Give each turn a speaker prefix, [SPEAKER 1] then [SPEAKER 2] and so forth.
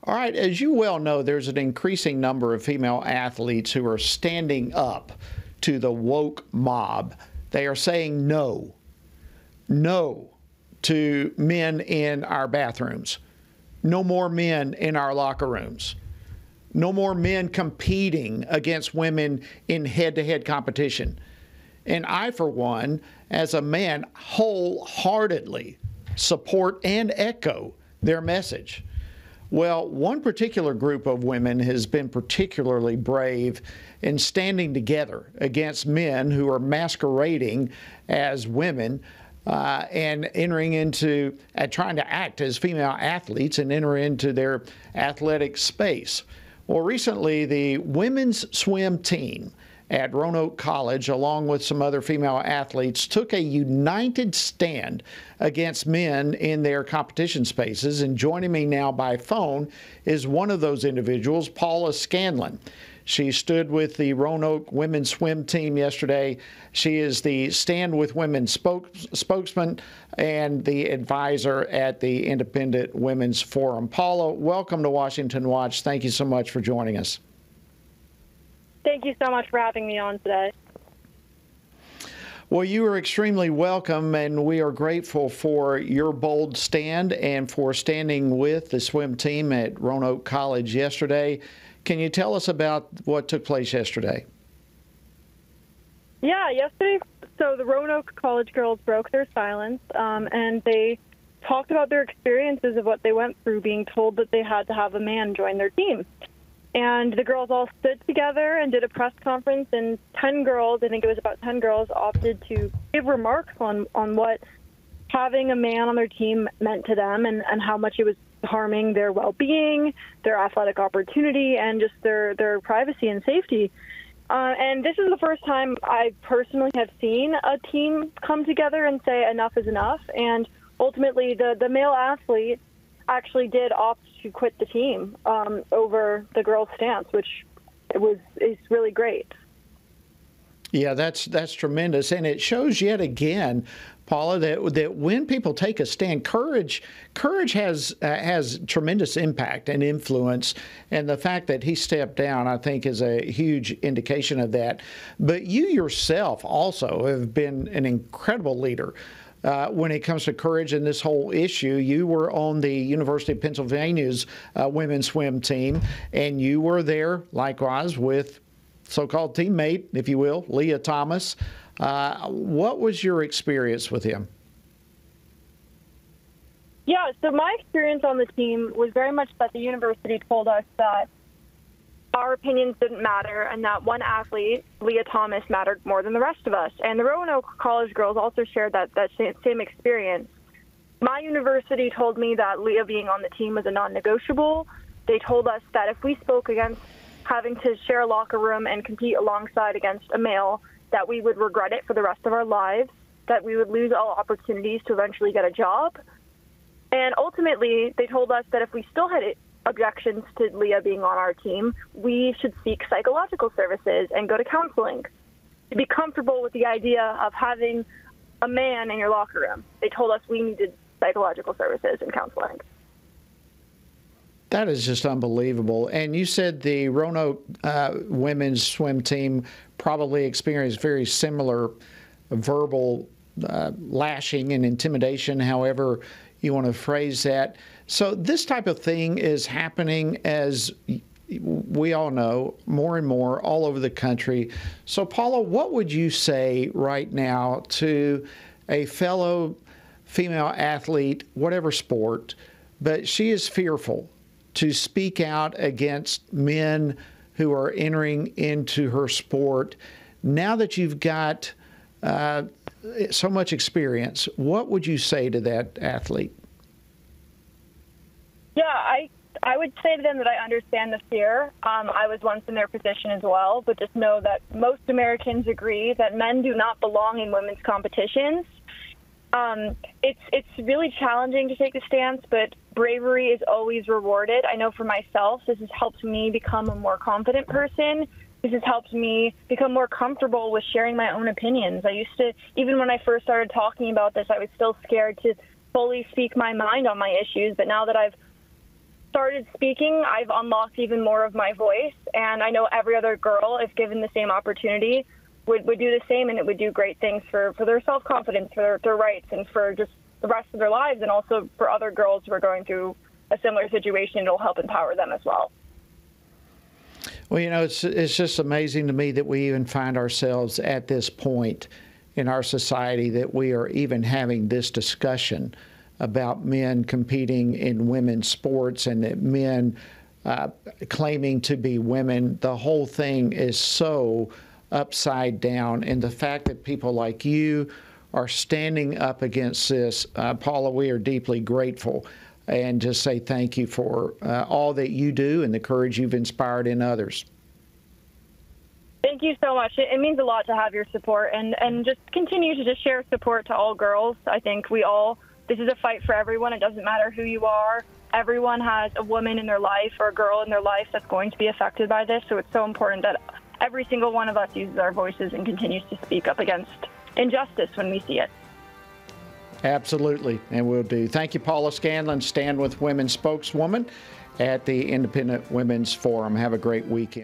[SPEAKER 1] All right, as you well know, there's an increasing number of female athletes who are standing up to the woke mob. They are saying no to men in our bathrooms, no more men in our locker rooms, no more men competing against women in head-to-head competition. And I, for one, as a man, wholeheartedly support and echo their message. Well, one particular group of women has been particularly brave in standing together against men who are masquerading as women and entering into, trying to act as female athletes and enter into their athletic space. Well, recently, the women's swim team at Roanoke College, along with some other female athletes, took a united stand against men in their competition spaces. And joining me now by phone is one of those individuals, Paula Scanlan. She stood with the Roanoke women's swim team yesterday. She is the Stand With Women spokesman and the advisor at the Independent Women's Forum. Paula, welcome to Washington Watch. Thank you so much for joining us.
[SPEAKER 2] Thank you so much for having me on today.
[SPEAKER 1] Well, you are extremely welcome, and we are grateful for your bold stand and for standing with the swim team at Roanoke College yesterday. Can you tell us about what took place yesterday?
[SPEAKER 2] Yeah, yesterday, so the Roanoke College girls broke their silence, and they talked about their experiences of what they went through being told that they had to have a man join their team. And the girls all stood together and did a press conference, and 10 girls, I think it was about 10 girls, opted to give remarks on what having a man on their team meant to them and how much it was harming their well-being, their athletic opportunity, and just their privacy and safety. And this is the first time I personally have seen a team come together and say enough is enough. And ultimately, the male athlete actually did opt to quit the team over the girls' stance, which is really great.
[SPEAKER 1] Yeah, that's tremendous, and it shows yet again, Paula, that when people take a stand, courage has tremendous impact and influence, and the fact that he stepped down, I think, is a huge indication of that. But you yourself also have been an incredible leader. When it comes to courage and this whole issue. You were on the University of Pennsylvania's women's swim team, and you were there likewise with so-called teammate, if you will, Leah Thomas. What was your experience with him?
[SPEAKER 2] Yeah, so my experience on the team was very much that the university told us that our opinions didn't matter and that one athlete, Leah Thomas, mattered more than the rest of us. And the Roanoke College girls also shared that same experience. My university told me that Leah being on the team was a non-negotiable. They told us that if we spoke against having to share a locker room and compete alongside against a male, that we would regret it for the rest of our lives, that we would lose all opportunities to eventually get a job. And ultimately, they told us that if we still had objections to Leah being on our team, we should seek psychological services and go to counseling to be comfortable with the idea of having a man in your locker room. They told us we needed psychological services and counseling.
[SPEAKER 1] That is just unbelievable. And you said the Roanoke women's swim team probably experienced very similar verbal lashing and intimidation, however you want to phrase that. So this type of thing is happening, as we all know, more and more all over the country. So, Paula, what would you say right now to a fellow female athlete, whatever sport, but she is fearful to speak out against men who are entering into her sport? Now that you've got so much experience, what would you say to that athlete?
[SPEAKER 2] Yeah, I would say to them that I understand the fear. I was once in their position as well, but just know that most Americans agree that men do not belong in women's competitions. It's really challenging to take a stance, but bravery is always rewarded. I know for myself, this has helped me become a more confident person. This has helped me become more comfortable with sharing my own opinions. I used to, even when I first started talking about this, I was still scared to fully speak my mind on my issues. But now that I've started speaking, I've unlocked even more of my voice. And I know every other girl, if given the same opportunity, would do the same, and it would do great things for their self-confidence, for their rights, and for just the rest of their lives, and also for other girls who are going through a similar situation. It'll help empower them as well.
[SPEAKER 1] Well, you know, it's just amazing to me that we even find ourselves at this point in our society, that we are even having this discussion about men competing in women's sports, and that men claiming to be women. The whole thing is so upside down, and the fact that people like you are standing up against this, Paula, we are deeply grateful, and just say thank you for all that you do and the courage you've inspired in others.
[SPEAKER 2] Thank you so much. It means a lot to have your support, and just continue to just share support to all girls. I think this is a fight for everyone. It doesn't matter who you are. Everyone has a woman in their life or a girl in their life that's going to be affected by this. So it's so important that every single one of us uses our voices and continues to speak up against injustice when we see it.
[SPEAKER 1] Absolutely, and we'll do. Thank you, Paula Scanlan, Stand With Women spokeswoman at the Independent Women's Forum. Have a great weekend.